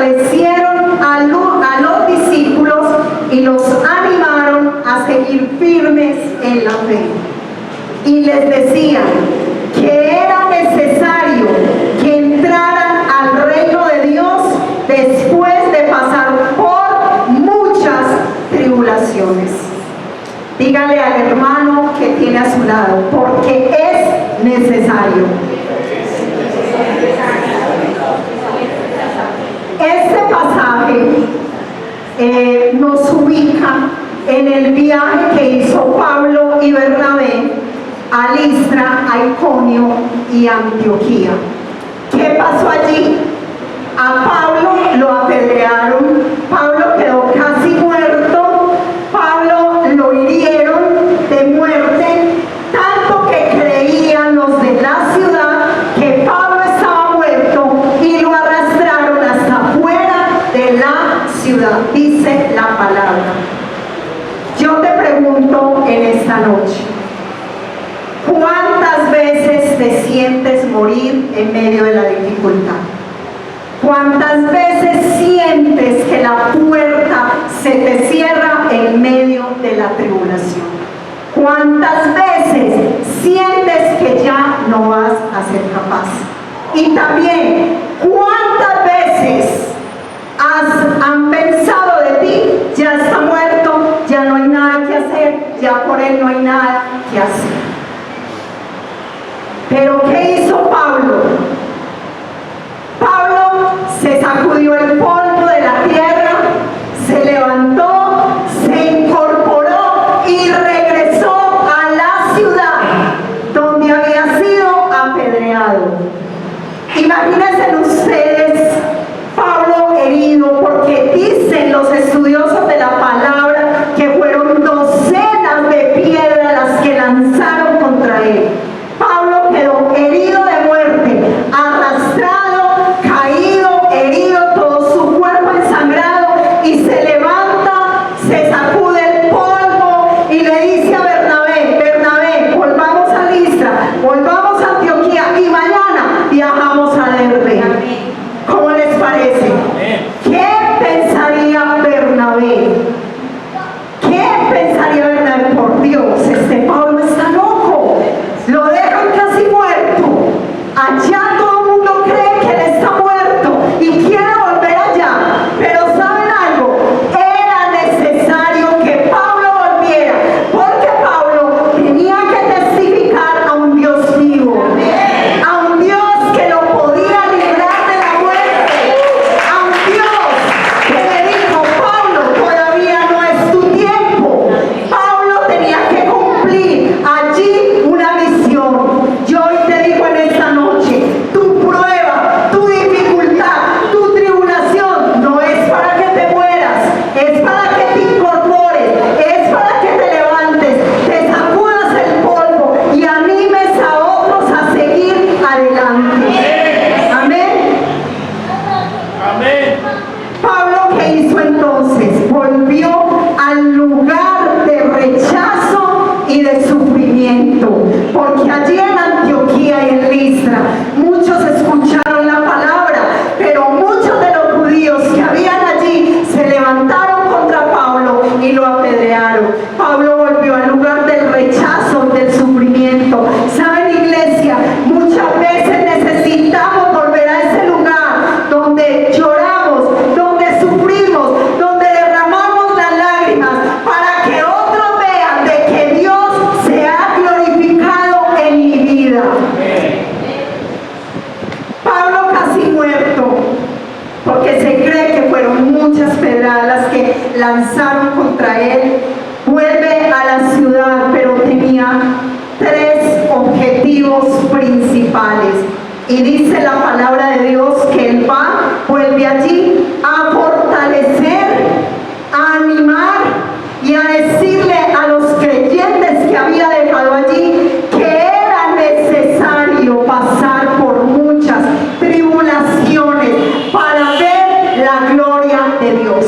fortalecieron a los discípulos y los animaron a seguir firmes en la fe. Y les decían que era necesario que entraran al reino de Dios después de pasar por muchas tribulaciones. Dígale al hermano que tiene a su lado, porque es necesario. Este pasaje nos ubica en el viaje que hizo Pablo y Bernabé a Listra, a Iconio y a Antioquía. ¿Qué pasó allí? A Pablo lo apedrearon, Pablo quedó casi muerto, Pablo lo hirieron de muerte, tanto que creían los de la ciudad que Pablo estaba muerto y lo arrastraron hasta afuera de la ciudad, dice la palabra. Yo te pregunto en esta noche, ¿cuántas veces te sientes morir en medio de la dificultad? ¿Cuántas veces sientes que la puerta se te cierra en medio de la tribulación? ¿Cuántas veces sientes que ya no vas a ser capaz? Y también, ¿cuántas veces han pensado de ti, ya está muerto, ya no hay nada que hacer, ya por él no hay nada que hacer? Pero ¿qué hizo Pablo? Pablo se sacudió el polvo de la tierra, se levantó, se incorporó y regresó a la ciudad donde había sido apedreado. Imagínense ustedes, Pablo herido, porque dicen los estudiosos de la palabra que fueron docenas de piedras las que lanzaron contra él. Pablo quedó herido de muerte, arrastrado, caído, herido, todo su cuerpo ensangrado, y se levanta, se sacude el polvo y le dice a Bernabé: Bernabé, volvamos a Listra, volvamos a Antioquía y mañana viajamos a Derbe. ¿Cómo les parece? ¿Qué pensaría Bernabé? ¿Qué pensaría Bernabé? Por Dios, este Pablo está loco, lo dejan casi muerto, allá todo el mundo cree que él está muerto y quiere volver allá, pero ¿saben algo? Era necesario que Pablo volviera, porque Pablo tenía que testificar a un Dios vivo, a un Dios que lo podía librar de la muerte, a un Dios que le dijo: Pablo, todavía no es tu tiempo. Pablo tenía que cumplir allí una misión. Yo hoy te digo en esta noche, tu prueba, tu dificultad, tu tribulación no es para que te mueras, es para que te incorpores, es para que te levantes, te sacudas el polvo y animes a otros a seguir adelante. Amén. Amén. Pablo, ¿qué hizo entonces? Volvió al lugar de rechazo y de sufrimiento, porque allí en Antioquía y en Listra muchos escucharon la palabra, pero muchos de los judíos que habían allí se levantaron contra Pablo y lo apedrearon. Pablo volvió al lugar del rechazo, del sufrimiento. ¿Saben, iglesia? Muchas veces necesitamos volver a ese lugar donde lloramos, donde sufrimos, donde derramamos las lágrimas, para que otros vean de que Dios se ha glorificado en mi vida. Pablo casi muerto, porque se cree que fueron muchas pedradas las que lanzaron contra él, vuelve a la ciudad, pero tenía tres objetivos principales. Y dice la palabra de Dios que él vuelve allí a fortalecer, a animar y a decirle a los creyentes que había dejado allí que era necesario pasar por muchas tribulaciones para ver la gloria de Dios.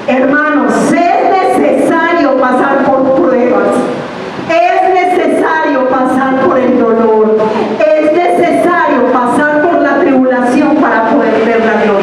Hermanos, es necesario pasar por pruebas, es necesario pasar por el dolor, es necesario pasar por la tribulación para poder ver la gloria.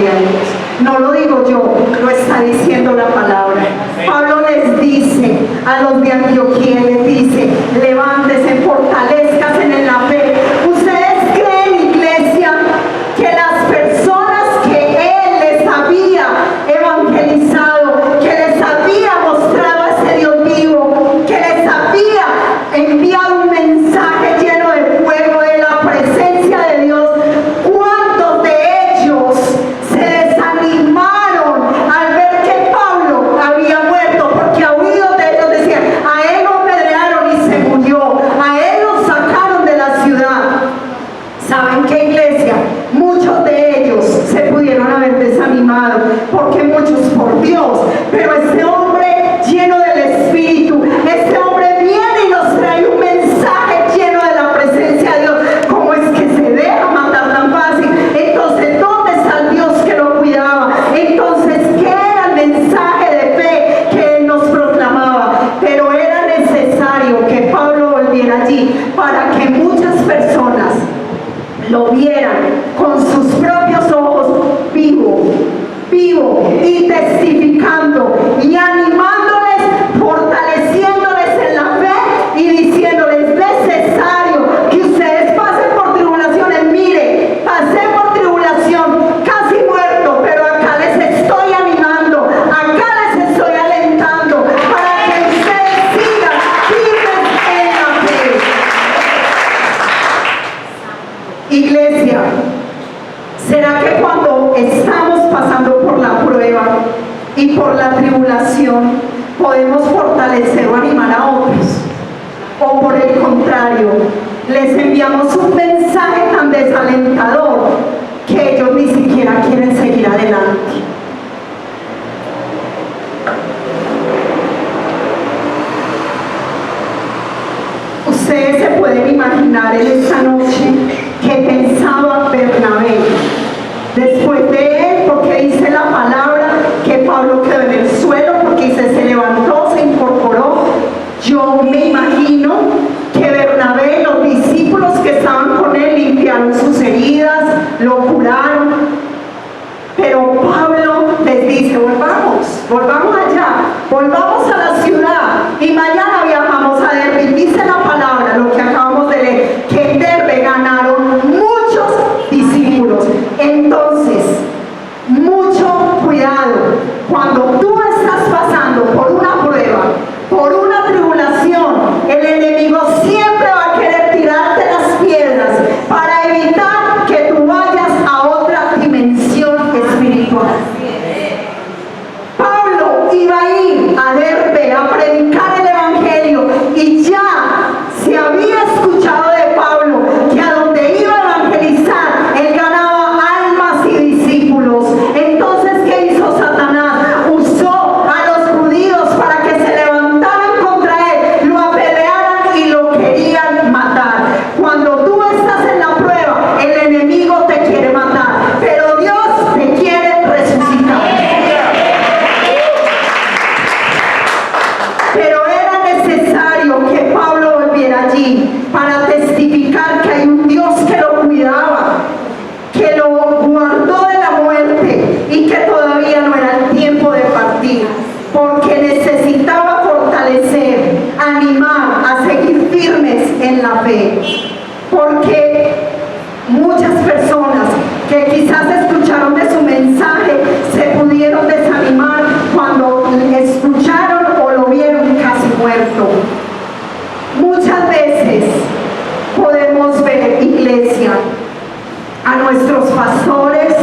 para que muchas personas lo vieran con sus propios ojos vivo y testificando y animándoles, fortaleciéndoles en la fe y diciéndoles: necesario que ustedes pasen por tribulaciones. Mire, pasé por tribulación, casi muerto, pero acá les estoy animando, acá les estoy alentando para que ustedes sigan firmes en la fe. Iglesia, ¿será que cuando estamos pasando por la prueba y por la tribulación podemos fortalecer o animar a otros? ¿O por el contrario, les enviamos un mensaje tan desalentador que ellos ni siquiera quieren seguir adelante? Ustedes se pueden imaginar en esta noche que pensaba Bernabé después de él, porque dice la palabra que Pablo quedó en el suelo, porque dice se levantó, se incorporó. Yo me imagino que Bernabé, los discípulos que estaban con él, limpiaron sus heridas, lo curaron, pero Pablo les dice: volvamos allá, volvamos a la ciudad y mañana viajamos a Derbe. Dice la palabra, lo que acabamos de leer, que en Derbe ganaron muchos discípulos. Entonces, mucho cuidado cuando tú estás pasando por una prueba, por una tribulación. El enemigo siempre va a querer tirarte las piedras para evitar que tú vayas a otra dimensión espiritual. Pablo iba a ir a Derbe a predicar el evangelio y ya se había escuchado de Pablo que a donde iba a evangelizar él ganaba almas y discípulos. Entonces, ¿qué hizo Satanás? Usó a los judíos para que se levantaran contra él, lo apedrearan y lo querían matar. Cuando tú estás en la prueba, el enemigo te quiere matar, pero Dios te quiere resucitar. Pero era necesario que Pablo volviera allí para testificar que hay un Dios que lo cuidaba, que lo guardó de la muerte y que todavía no era el tiempo de partir, porque necesitaba fortalecer, animar a seguir firmes en la fe. Porque muchas personas que quizás escucharon de su mensaje se pudieron desanimar cuando escucharon o lo vieron casi muerto. Muchas veces podemos ver, iglesia, a nuestros pastores,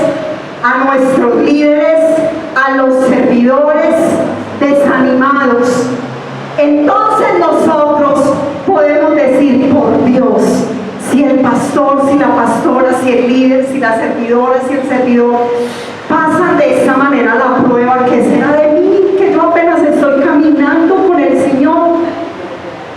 a nuestros líderes, a los servidores desanimados. Entonces nosotros podemos decir: por Dios, si el pastor, si la pastora, si el líder, si la servidora, si el servidor pasan de esta manera la prueba, ¿qué será de mí? Que yo apenas estoy caminando con el Señor.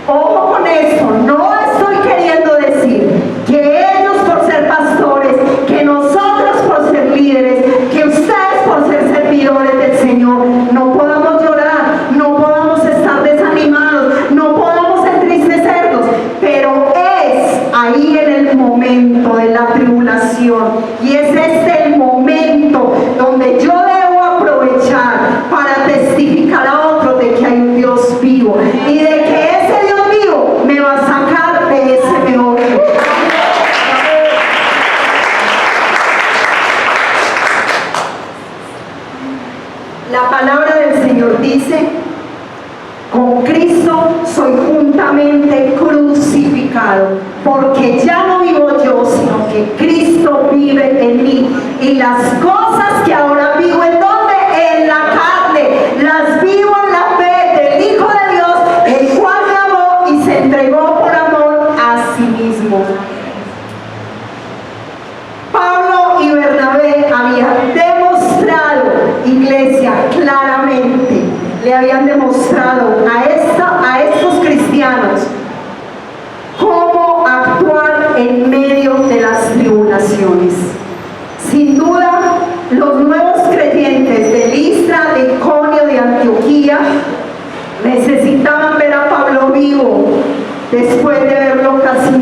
Ojo con esto, no estoy queriendo decir que ellos por ser pastores, que nosotros por ser líderes, que ustedes por ser servidores del Señor no podamos llorar, no podamos estar desanimados, no podamos entristecernos, pero es ahí en el momento de la tribulación y es este el momento donde yo debo aprovechar para testificar a otros de que hay un Dios vivo y de que ese Dios vivo me va a sacar de ese meollo. La palabra del Señor dice: con Cristo soy juntamente crucificado, porque ya no vivo yo, sino que Cristo vive en mí. Y las cosas que ahora vivo, ¿en dónde? En la carne, las vivo en la fe del Hijo de Dios, el cual me amó y se entregó por amor a sí mismo. Pablo y Bernabé habían demostrado, iglesia, claramente, le habían demostrado a estos cristianos cómo actuar en medio de las tribulaciones. Sin duda, los nuevos creyentes de Listra, de Iconio, de Antioquía necesitaban ver a Pablo vivo después de verlo casi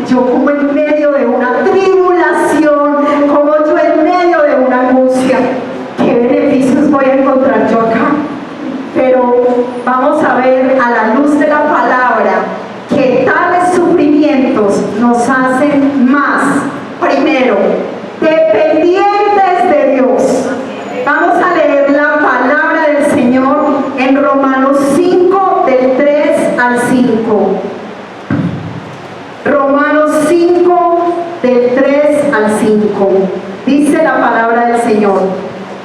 yo como en medio de una tribulación, como yo en medio de una angustia, ¿qué beneficios voy a encontrar yo acá? Pero vamos a ver a la luz de la palabra que tales sufrimientos nos hacen más, primero, dependientes de Dios. Vamos a leer la palabra del Señor en Romanos 5, del 3 al 5. Romanos 5, del 3 al 5. Dice la palabra del Señor.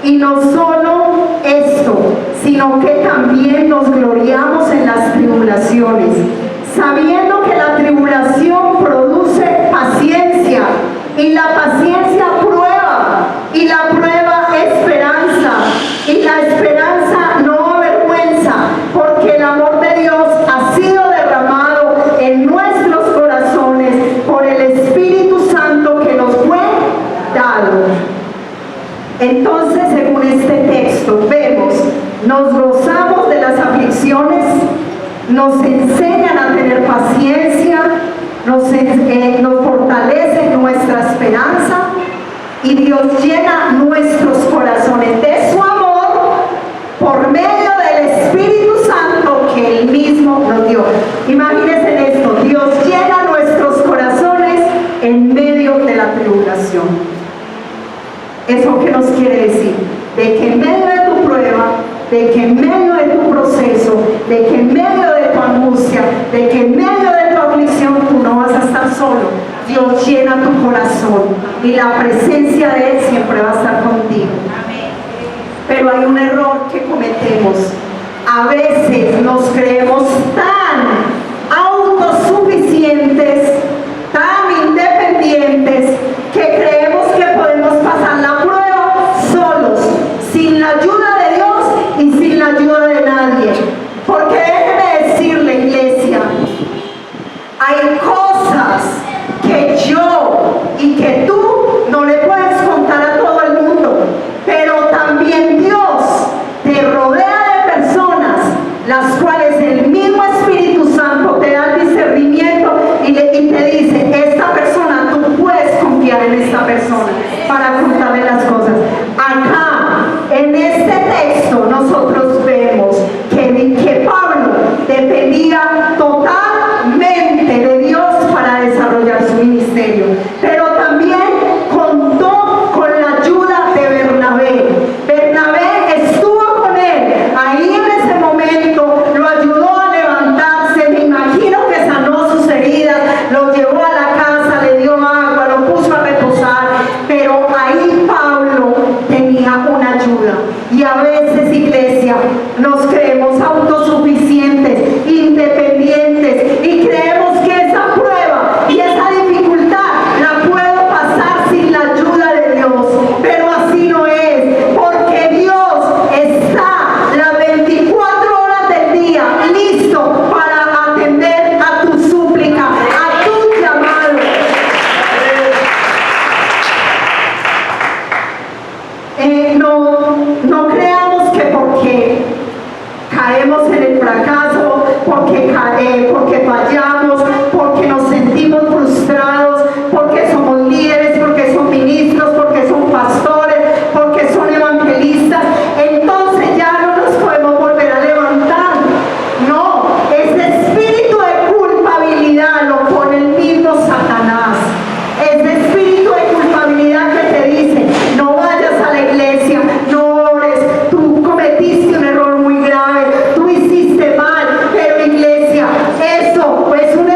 Y no solo esto, sino que también nos gloriamos en las tribulaciones, sabiendo que la tribulación produce paciencia, y la paciencia prueba, y la prueba esperanza, y la esperanza no avergüenza, porque el amor de Dios ha sido derramado en nuestros corazones por el Espíritu Santo que nos fue dado. Entonces, según este texto, vemos, nos gozamos de las aflicciones, nos enseñan a tener paciencia, nos fortalecen nuestra esperanza, y Dios llena nuestros corazones de su amor por medio del Espíritu Santo que Él mismo nos dio. Imagínense esto, Dios llena nuestros corazones en medio de la tribulación. ¿Eso qué nos quiere decir? De que en medio de tu prueba, de que en medio de tu proceso, de que en medio de tu angustia, de que en medio de tu aflicción tú no vas a estar solo. Dios llena tu corazón y la presencia de Él siempre va a estar contigo. Pero hay un error que cometemos. A veces nos creemos tan autosuficientes, tan independientes, que creemos que podemos pasar la prueba solos, sin la ayuda de Dios y sin la ayuda de nadie. Porque déjeme decirle, iglesia, hay cosas que yo y que tú no le puedes contar a todo el mundo, pero también Dios te rodea de personas las cuales el mismo Espíritu Santo te da el discernimiento y te dice, esta persona, tú puedes confiar en esta persona para contarle las cosas. Acá, en este texto, nosotros vemos que Pablo dependía totalmente de Dios para desarrollar su ministerio, pero también contó con la ayuda de Bernabé. Bernabé estuvo con él ahí en ese momento, lo ayudó a levantarse, me imagino que sanó sus heridas, lo llevó a la casa, le dio agua, lo puso a reposar, pero ahí Pablo tenía una ayuda. Y a veces, iglesia, nos creemos autosuficientes, independientes, y creemos que esa prueba y esa dificultad la puedo pasar sin la ayuda de Dios, pero así no es, porque Dios está las 24 horas del día listo para atender a tu súplica, a tu llamado. No creamos que porque caemos en el fracaso, porque fallamos, porque nos sentimos frustrados, porque somos líderes, porque son ministros, porque son pastores, porque son evangelistas, entonces ya no nos podemos volver a levantar. No, ese espíritu de culpabilidad lo pone el mismo Satanás. Ese espíritu de culpabilidad que te dice, no vayas a la iglesia, no ores, tú cometiste un error muy grave, tú hiciste mal, pero iglesia, eso es un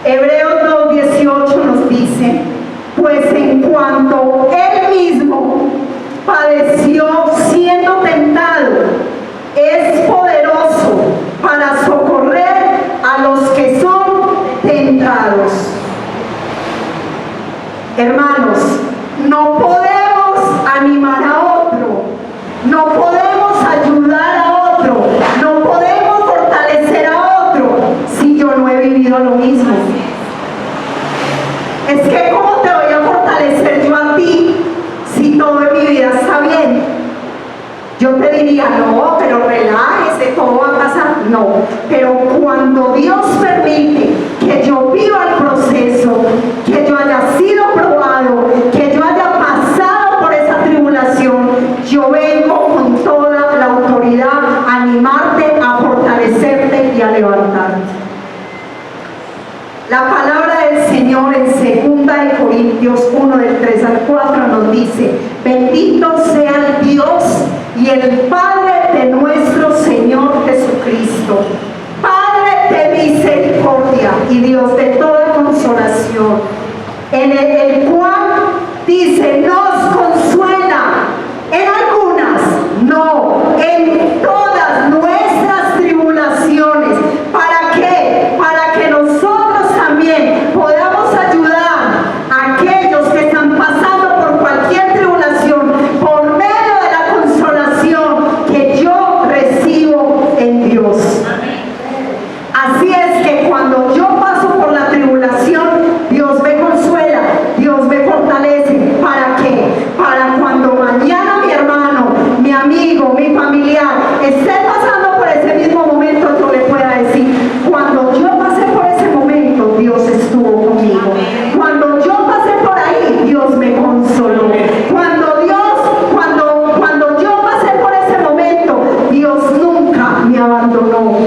Hebreos 2:18 nos dice, pues en cuanto Él mismo padeció siendo tentado, es poderoso para socorrer a los que son tentados. Hermanos, no podemos animar a otro, no podemos ayudar a otro, no podemos fortalecer a otro si yo no he vivido lo mismo. Es que ¿cómo te voy a fortalecer yo a ti si todo en mi vida está bien? Yo te diría, no, pero relájese, todo va a pasar. No, pero cuando Dios permite que yo viva el proceso, que yo haya sido probado, que yo haya pasado por esa tribulación, yo vengo con toda la autoridad a animarte, a fortalecerte y a levantarte. La palabra del Señor en 2 Corintios 1 del 3 al 4 nos dice, bendito sea el Dios y el Padre de nuestro Señor Jesucristo, Padre de misericordia y Dios de toda consolación, en el cual dice, nos consuela en algunas, no, en todas nuestras tribulaciones. ¿Para qué? Para que nosotros también podamos ayudar a aquellos que están pasando por cualquier tribulación por medio de la consolación que yo recibo en Dios. Así es que cuando yo paso por la tribulación, Dios me consuela, Dios me fortalece. ¿Para qué? Para cuando mañana mi hermano, mi amigo, mi familiar esté pasando por ese mismo momento, yo le pueda decir, cuando yo pasé por ese momento, Dios estuvo conmigo. Cuando yo pasé por ahí, Dios me consoló. Cuando yo pasé por ese momento, Dios nunca me abandonó.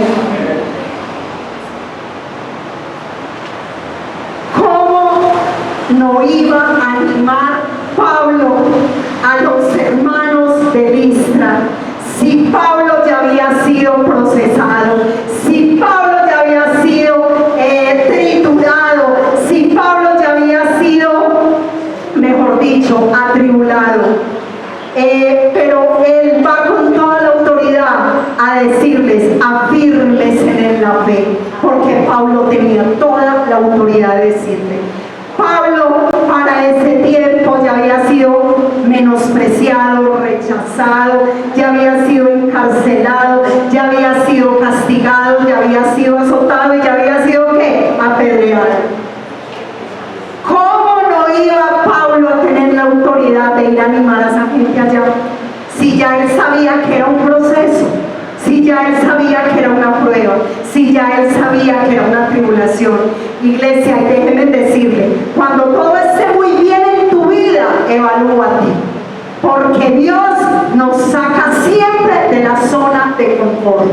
¿Cómo no iba a animar Pablo a los hermanos de Listra si Pablo ya había sido procesado, si Pablo ya había sido triturado, si Pablo ya había sido, mejor dicho, atribulado? Pero él va con toda la autoridad a decirles, afírmense en la fe, porque Pablo tenía toda la autoridad de decirle. Pablo para ese tiempo ya había sido menospreciado, rechazado, ya había sido encarcelado, ya había sido castigado, ya había sido azotado y ya había sido ¿qué? Apedreado. ¿Cómo no iba Pablo a tener la autoridad de ir a animar a esa gente allá? Si ya él sabía que era un proceso, si ya él sabía que era una prueba, si ya él sabía que era una tribulación. Iglesia, y déjenme decirle, cuando todo esté muy bien en tu vida, evalúate, porque Dios nos saca siempre de la zona de confort,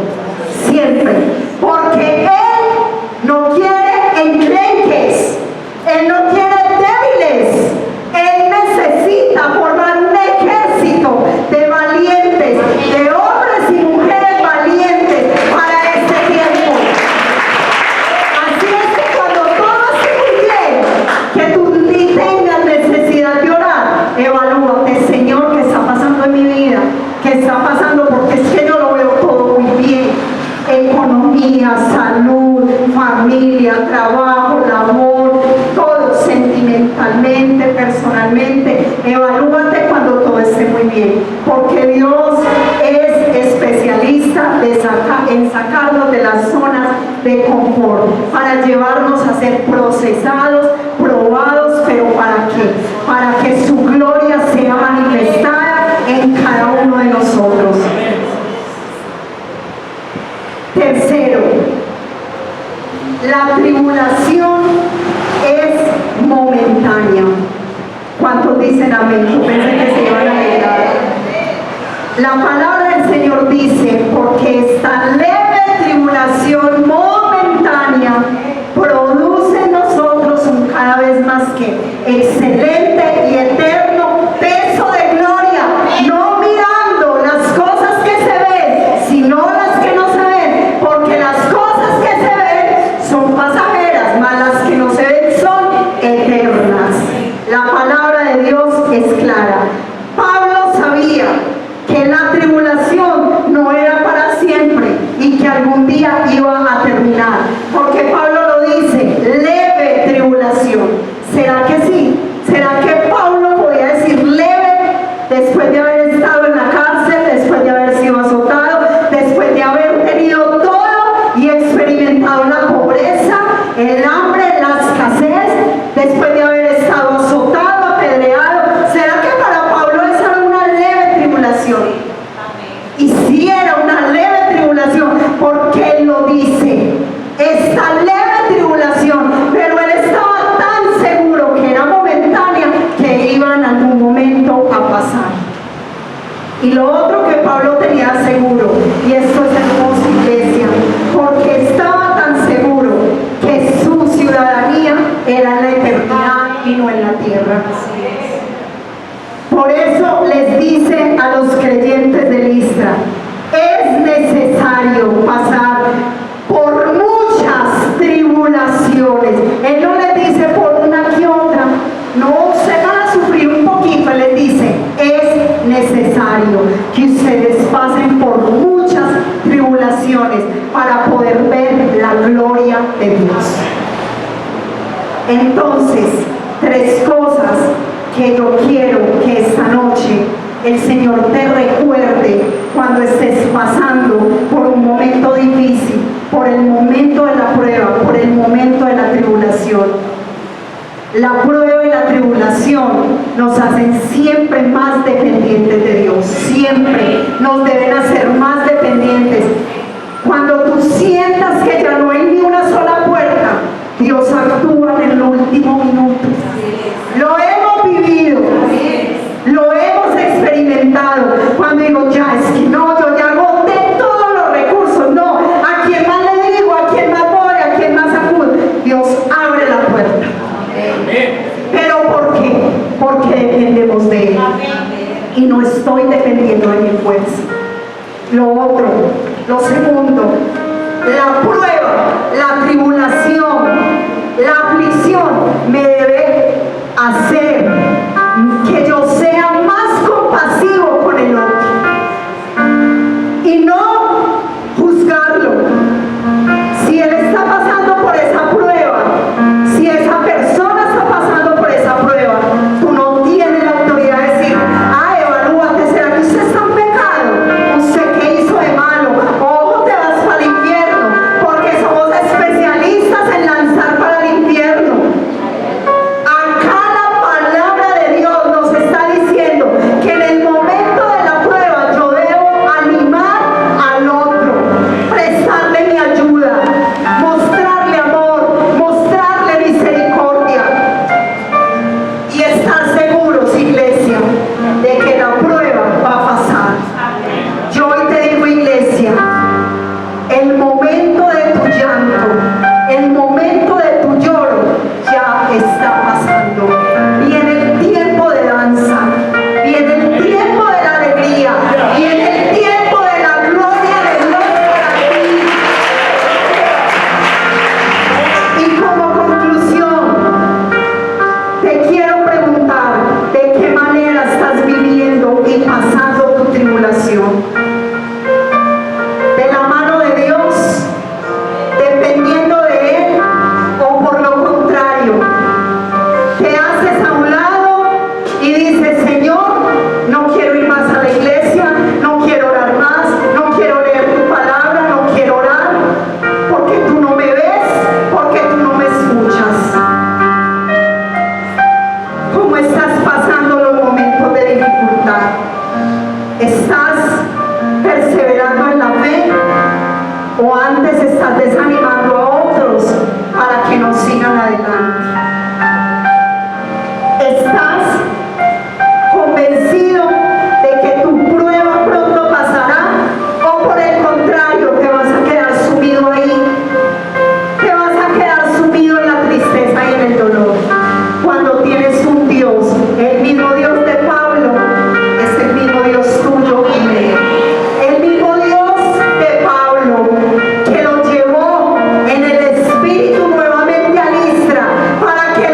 siempre, porque Él no quiere enclenques, Él no quiere débiles, Él necesita formar un ejército de valientes, de hombres y mujeres valientes para este tiempo. Así es que cuando todo esté muy bien, que tú ni tengas necesidad de orar, evalúate, Señor, ¿qué está pasando en mi vida? ¿Qué está pasando? Porque es que yo lo veo todo muy bien. Economía, salud, familia, trabajo, labor, todo, sentimentalmente, personalmente. Evalúate cuando todo esté muy bien, porque Dios es especialista en sacarnos de las zonas de confort, para llevarnos a ser procesados, probados, pero ¿para qué? Para que su gloria sea manifestada en cada uno de nosotros. Tercero, la tribulación es momentánea. ¿Cuántos dicen amén? Yo pensé que se iban a alegrar. La palabra del Señor dice, porque esta leve tribulación momentánea produce en nosotros un cada vez más que excelente y eterno peso de gloria, no mirando las cosas que se ven, sino las que no se ven, porque las cosas que se ven son pasajeras, mas las que no era en la eternidad y no en la tierra. Por eso les dice a los creyentes de Listra, es necesario pasar por muchas tribulaciones. Él no les dice por una que otra, no se van a sufrir un poquito, él les dice, es necesario que ustedes pasen por muchas tribulaciones para poder ver la gloria de Dios. Entonces, 3 cosas que yo quiero que esta noche el Señor te recuerde cuando estés pasando por un momento difícil, por el momento de la prueba, por el momento de la tribulación. La prueba y la tribulación nos hacen siempre más dependientes de Dios, siempre nos deben hacer más dependientes. Cuando tú sientas que ya no hay ni una sola puerta, Dios actúa en el último minuto. Lo hemos vivido, lo hemos experimentado. Cuando digo, ya es que no, yo ya agoté todos los recursos, no, ¿a quién más le digo? ¿A quién más voy? ¿A quién más acudo? Dios abre la puerta. ¿Pero por qué? Porque dependemos de Él. Y no estoy dependiendo de mi fuerza. Lo otro, lo segundo, la prueba, la tribulación, la aflicción me debe hacer que yo sea más compasivo con el otro y no juzgarlo. Si él está pasando por esa prueba, si esa persona está pasando por esa prueba, tú no tienes la autoridad de decir, evalúate, ¿será que usted está en pecado? ¿Usted qué hizo de malo? Ojo, te vas para el infierno, porque somos especialistas en lanzar para el infierno. Acá la palabra de Dios nos está diciendo que en el momento de la prueba yo debo animar al otro, prestarle mi ayuda, mostrarle amor, mostrarle misericordia y estar seguros, iglesia, de que la prueba va a pasar. Yo hoy te digo, iglesia, el momento de tu llanto, el momento de tu lloro ya está pasando. Viene el tiempo de danza, viene el tiempo de la alegría, viene el tiempo de la gloria de Dios para ti. Y como conclusión, te quiero preguntar, ¿de qué manera estás viviendo y pasando tu tribulación? ¿De la mano de Dios, dependiendo de Él, o por lo contrario, te haces a un lado y dices, Señor, no quiero ir más a la iglesia, no quiero orar más, no quiero leer tu palabra, no quiero orar, porque tú no me ves, porque tú no me escuchas? ¿Cómo estás pasando los momentos de dificultad? ¿Estás perseverando en la fe? ¿O antes estás desanimando a otros para que no sigan adelante? ¿Estás convencido de que tu prueba pronto pasará? ¿O por el contrario te vas a quedar sumido ahí? Te vas a quedar sumido en la tristeza y en el dolor. Cuando tienes un Dios, el mismo Dios de Pablo es el mismo Dios tuyo y mío. El mismo Dios de Pablo, que lo llevó en el Espíritu nuevamente a Listra para que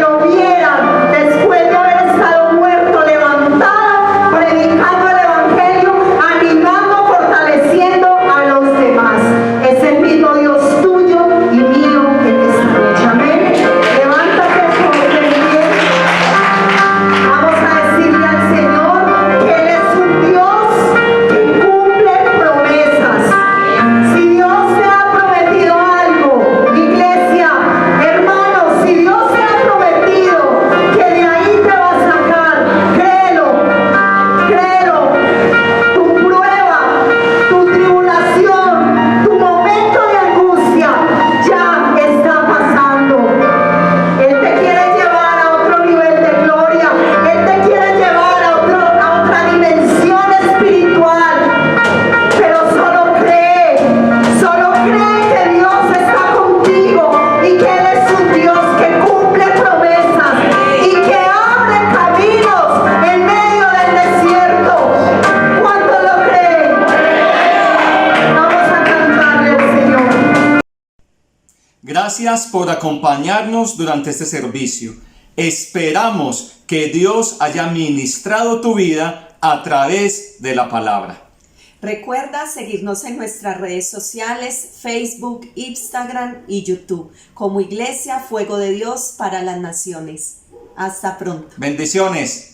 Gracias por acompañarnos durante este servicio. Esperamos que Dios haya ministrado tu vida a través de la palabra. Recuerda seguirnos en nuestras redes sociales, Facebook, Instagram y YouTube, como Iglesia Fuego de Dios para las Naciones. Hasta pronto. Bendiciones.